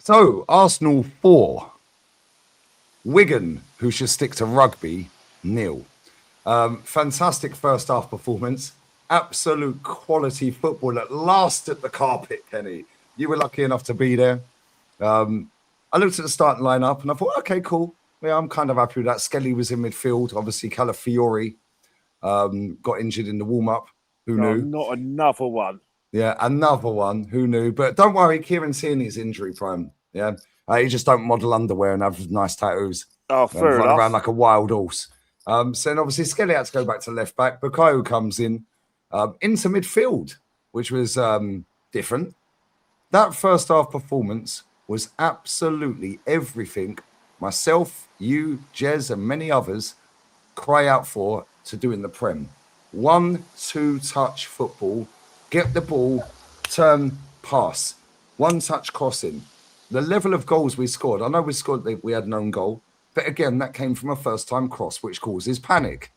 So, Arsenal 4, Wigan, who should stick to rugby, 0. Fantastic first half performance. Absolute quality football at last at the carpet, Kenny. You were lucky enough to be there. I looked at the starting lineup and I thought, okay, cool. Yeah, I'm kind of happy with that. Skelly was in midfield. Obviously, Calafiori got injured in the warm-up. Who No, knew? not another one. Yeah, another one. Who knew? But don't worry, Kieran Tierney's injury prone. Yeah, he just don't model underwear and have nice tattoos Oh, and fair run enough. around like a wild horse. So then obviously Skelly had to go back to left back. Bukayo comes in into midfield, which was different. That first half performance was absolutely everything myself, you, Jez, and many others cry out for to do in the Prem. 1-2 touch football, get the ball, turn, pass. One touch crossing. The level of goals we scored, I know we had an own goal, but again, that came from a first time cross, which causes panic.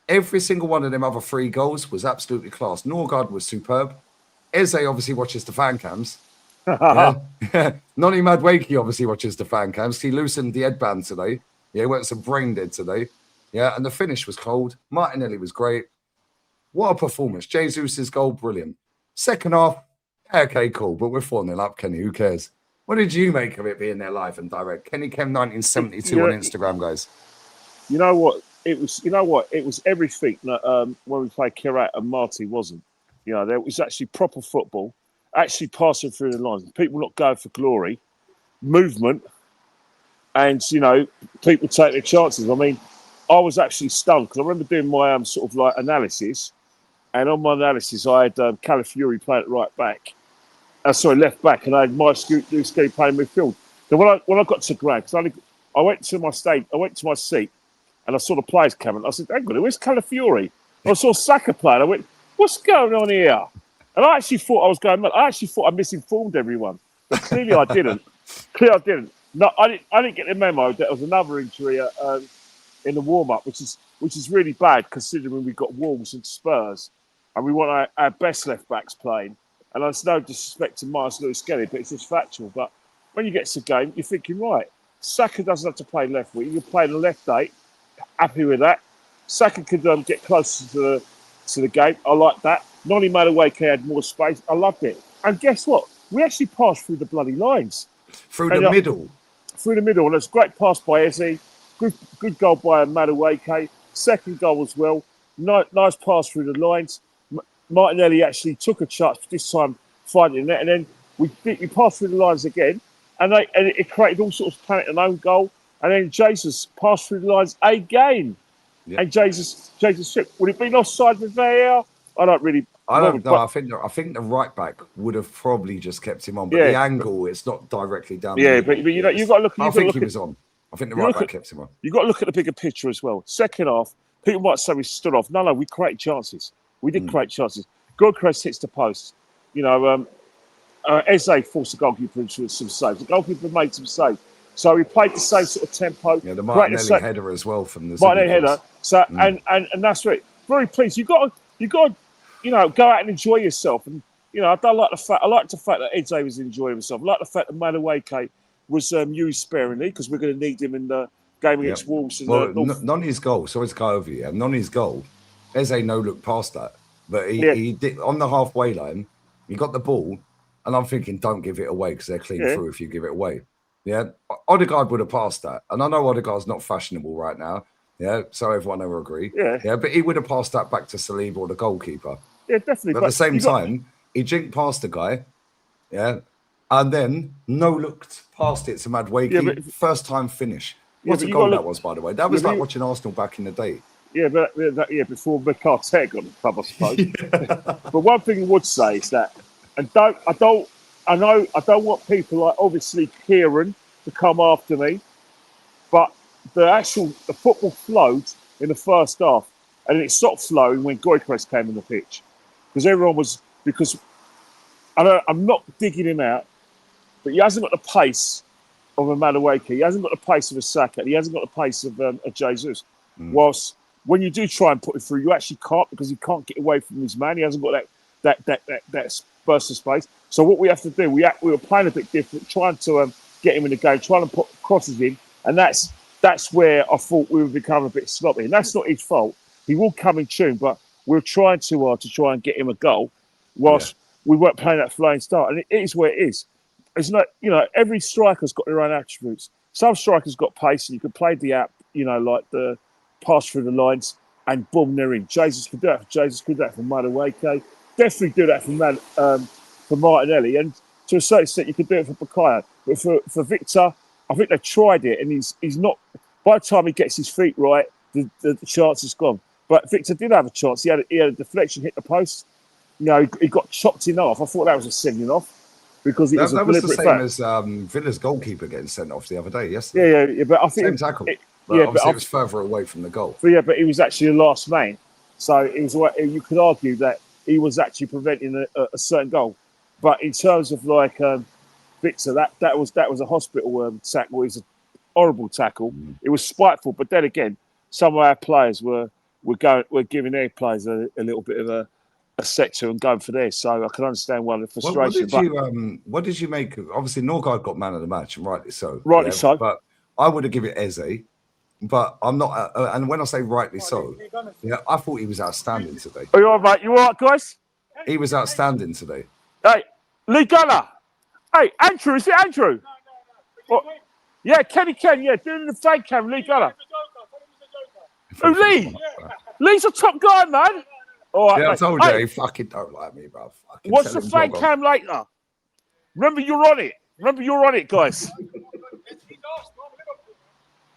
Every single one of them other 3 goals was absolutely class. Norgard was superb. Eze obviously watches the fan cams. Yeah. Noni Madwakey obviously watches the fan cams. He loosened the headband today. Yeah, he went some brain dead today. Yeah, and the finish was cold. Martinelli was great. What a performance. Jesus' goal, brilliant. Second half, okay, cool, but we're 4-0 up, Kenny. Who cares? What did you make of it being there live and direct? Kenny Chem 1972 on Instagram, guys. You know what? It was. You know what? It was everything that when we played Kirat and Marty wasn't. You know, there was actually proper football, actually passing through the lines. People not going for glory, movement, and people take their chances. I mean, I was actually stunned because I remember doing my sort of like analysis, and on my analysis I had Calafiori playing at right back. Left back, and I had my Skelly playing midfield. So when I got to ground, because I went to my seat, and I saw the players coming. I said, "Hang on, where's Calafiori?" I saw Saka playing. I went, "What's going on here?" And I actually thought I was going mad. I actually thought I misinformed everyone, but clearly I didn't. No, I didn't get the memo that there was another injury in the warm up, which is really bad considering we've got Wolves and Spurs, and we want our best left backs playing. And there's no disrespect to Miles Lewis Skelly, but it's just factual. But when you get to the game, you're thinking, right, Saka doesn't have to play left wing. You're playing a left 8. Happy with that. Saka could get closer to the game. I like that. Noni Madueke had more space. I loved it. And guess what? We actually passed through the bloody lines. Through the middle. Through the middle. And it's a great pass by Eze. Good goal by Madueke. Second goal as well. Nice pass through the lines. Martinelli actually took a chance this time finding it, and then we passed through the lines again, and it created all sorts of panic and own goal. And then Jesus passed through the lines again, and Jesus tripped. Would it be offside with VAR? I don't really. I don't know. I think the right back would have probably just kept him on, but the angle it's not directly down. Yeah, but you've got to look. I think he was on. I think the right back kept him on. You've got to look at the bigger picture as well. Second half, people might say we stood off. No, we created chances. We did create chances. Gorkres hits the post. Eze forced the goalkeeper into some saves. The goalkeeper made some saves. So he played the same sort of tempo. Yeah, the Martinelli header as well from the Martinelli header. So and that's it. Very pleased. You got to go out and enjoy yourself. And I don't like the fact. I like the fact that Eze was enjoying himself. I like the fact that Madueke was used sparingly because we're going to need him in the game against Wolves. Noni's goal. Sorry to go over you. Noni's goal. Eze no look past that. But he did on the halfway line. He got the ball, and I'm thinking, don't give it away because they're clean through if you give it away. Yeah, Odegaard would have passed that, and I know Odegaard's not fashionable right now. Yeah, so everyone will agree. Yeah, but he would have passed that back to Saliba or the goalkeeper. Yeah, definitely. But at the same time, he jinked past the guy. Yeah, and then looked past it to Madwakey. First time finish. What a goal that was, by the way. That was like watching Arsenal back in the day. Yeah, before McCarthy got the club, I suppose. But one thing I would say is that, and I don't want people like obviously Kieran to come after me, but the football flowed in the first half, and it stopped flowing when Goycrest came on the pitch, because I'm not digging him out, but he hasn't got the pace of a Madueke, he hasn't got the pace of a Saka, he hasn't got the pace of a Jesus. Whilst when you do try and put it through, you actually can't because he can't get away from his man. He hasn't got that burst of space. So what we have to do, we were playing a bit different, trying to get him in the game, trying to put crosses in, and that's where I thought we would become a bit sloppy. And that's not his fault. He will come in tune, but we were trying too hard to try and get him a goal, whilst we weren't playing that flying start. And it is where it is. It's not, every striker's got their own attributes. Some strikers got pace, and you can play the app, like the pass through the lines, and boom, they're in. Jesus could do that for Jesus, could do that for Madueke. Definitely do that for Martinelli. And to a certain extent, you could do it for Bukayo. But for Victor, I think they tried it, and he's not. By the time he gets his feet right, the chance is gone. But Victor did have a chance. He had a deflection, hit the post. He got chopped in half. I thought that was a sending off because it was a that was the deliberate same as Villa's goalkeeper getting sent off the other day. Yesterday. Yeah. But I think same tackle. Obviously it was further away from the goal. But he was actually the last man. So it was. You could argue that he was actually preventing a certain goal. But in terms of Victor, that was a hospital tackle. It was a horrible tackle. It was spiteful. But then again, some of our players were giving their players a little bit of a sector and going for this. So I can understand why the frustration. What did you make? Obviously, Norgard got man of the match, and rightly so. Rightly so. But I would have given it Eze. But I'm not. And when I say rightly so, I thought he was outstanding today. Are you all right? You all right, guys? He was outstanding today. Hey, Lee Gunner. Hey, Andrew. Is it Andrew? No. Yeah, Kenny Ken. Yeah, doing the fake cam. Lee Gunner. Oh, Lee. Lee's a top guy, man. All right, I told you, he fucking don't like me, bro. What's the fake cam later? Remember, you're on it. Guys.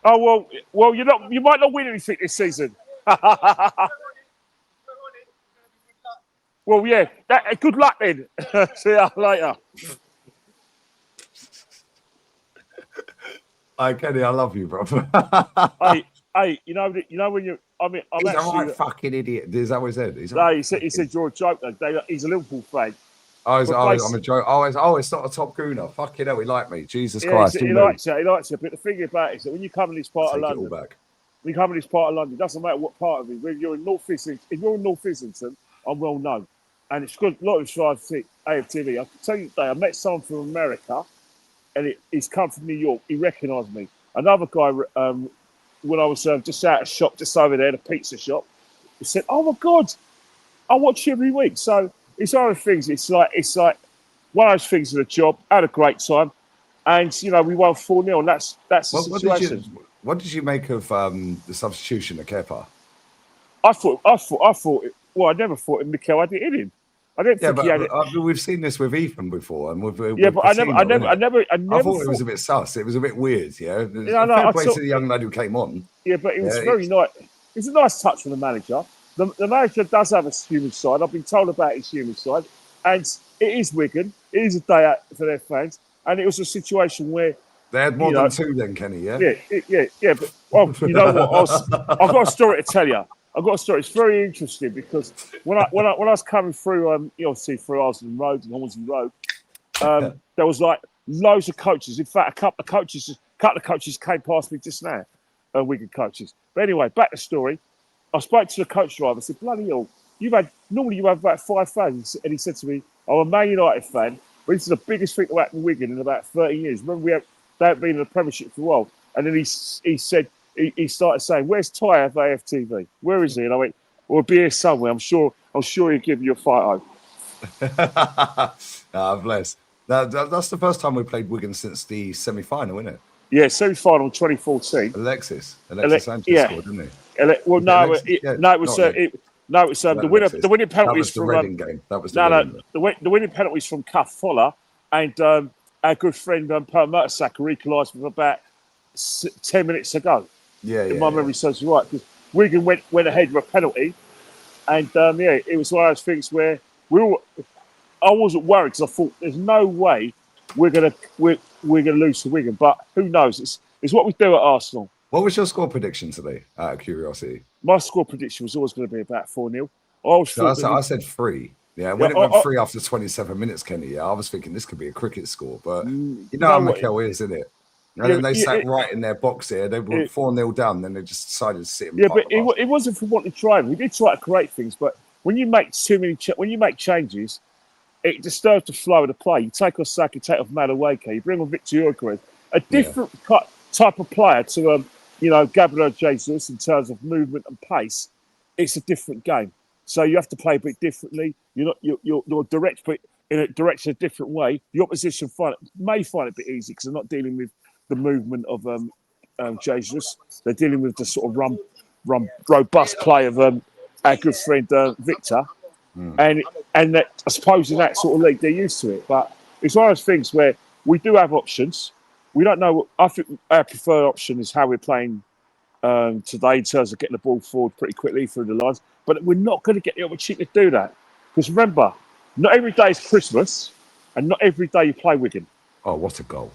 Oh well, you might not win anything this season. Well, yeah. Good luck then. See you later. Hi, Kenny, I love you, bro. hey, you know when you. I mean, he's a right fucking idiot. Is that what he said? He said you're a joke. He's a Liverpool fan. I'm a joke. It's not a top gooner. Fucking hell, he liked me. Jesus Christ. He likes it. But the thing about it is that when you come in this part of London, it doesn't matter what part of it. If you're in North Islington, I'm well known. And it's good. A lot of try to AFTV. I can tell you today, I met someone from America, and he's come from New York. He recognised me. Another guy, when I was just out of shop, just over there, the pizza shop, he said, "Oh my God, I watch you every week." So it's one of the things. It's like one of those things in the job. Had a great time, and we won 4-0. And that's the situation. What did you make of the substitution at Kepa? I thought. Well, I never thought Mikel had it in him. I didn't think he had it. We've seen this with Ethan before, and with but I never. I thought it was a bit sus. It was a bit weird. Yeah, fair play to the young lad who came on. Yeah, but it was very nice. It's a nice touch from the manager. The manager does have a human side. I've been told about his human side, and it is Wigan. It is a day out for their fans, and it was a situation where they had more than two. Then Kenny, yeah. But you know what? I've got a story to tell you. It's very interesting because when I was coming through, obviously through Arsden Road and Hornsey Road, there was loads of coaches. In fact, a couple of coaches came past me just now, Wigan coaches. But anyway, back to the story. I spoke to the coach driver. I said, "Bloody hell, normally you have about 5 fans." And he said to me, "I'm a Man United fan, but this is the biggest thing to happen in Wigan in about 30 years. Remember, they haven't been in the Premiership for a while." And then he said. He started saying, "Where's Ty of AFTV? Where is he?" And I went, "Well, he'll be here somewhere. I'm sure he'll give you a fight home." Bless. That's the first time we played Wigan since the semi-final, isn't it? Yeah, semi-final 2014. Alexis Sanchez scored, didn't he? It was the winning penalties from the Reading game. That was the winning penalties from Cuff Fuller, and our good friend Per Mertesacker equalised with about 10 minutes ago. If my memory serves me right, because Wigan went ahead with a penalty, and it was one of those things where I wasn't worried because I thought there's no way we're gonna lose to Wigan, but who knows? It's what we do at Arsenal. What was your score prediction today? Out of curiosity, my score prediction was always going to be about 4-0. I said 3. Yeah, when it went 3 after 27 minutes, Kenny. I was thinking this could be a cricket score, but you know how Mikel is, isn't it? And then they sat right in their box here. They were 4-0 down. Then they just decided to sit. But it wasn't for wanting to try. We did try to create things, but when you make changes, it disturbs the flow of the play. You take off Saka, you take off Madueke, you bring on Victor Gyökeres, a different type of player to Gabriel Jesus in terms of movement and pace. It's a different game, so you have to play a bit differently. You're direct, but in a direction a different way. The opposition may find it a bit easy because they're not dealing with the movement of Jesus. They're dealing with the sort of robust play of our good friend Victor. And that, I suppose in that sort of league, they're used to it. But it's one of those things where we do have options. We don't know. I think our preferred option is how we're playing today in terms of getting the ball forward pretty quickly through the lines. But we're not going to get the opportunity to do that. Because remember, not every day is Christmas and not every day you play Wigan. Oh, what a goal.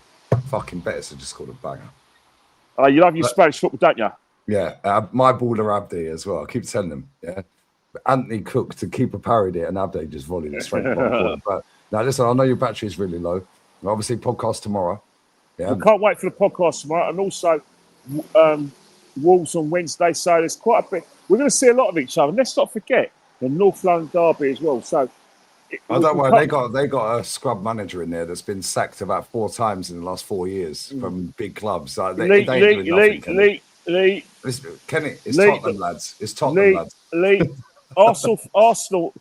Fucking Betis have just scored a banger. You love your Spanish football, don't you? Yeah, my baller Abdi as well. I keep telling them, yeah. Anthony Cook to keep a parried it, and Abdi just volleyed it straight to the bottom. But now, listen, I know your battery is really low. Obviously, podcast tomorrow. Yeah, we can't wait for the podcast tomorrow, and also Wolves on Wednesday. So there's quite a bit. We're going to see a lot of each other. And let's not forget the North London derby as well. So, don't worry, they got a scrub manager in there that's been sacked about 4 times in the last 4 years from big clubs. So they ain't doing nothing, Kenny. It's Tottenham lads. It's Tottenham lads. Arsenal,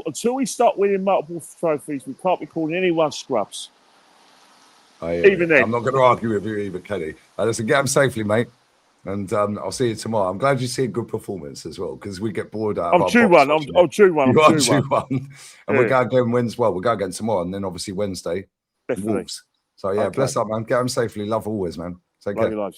until we start winning multiple trophies, we can't be calling anyone scrubs. Even then. I'm not going to argue with you either, Kenny. Listen, get them safely, mate. And I'll see you tomorrow. I'm glad you see a good performance as well, because we get bored out of I'm due one. I'm due one. You are due one. And we're going again Wednesday. Well, we're going again tomorrow, and then obviously Wednesday, Definitely. Wolves. So, yeah, bless up, man. Get them safely. Love always, man. Take care.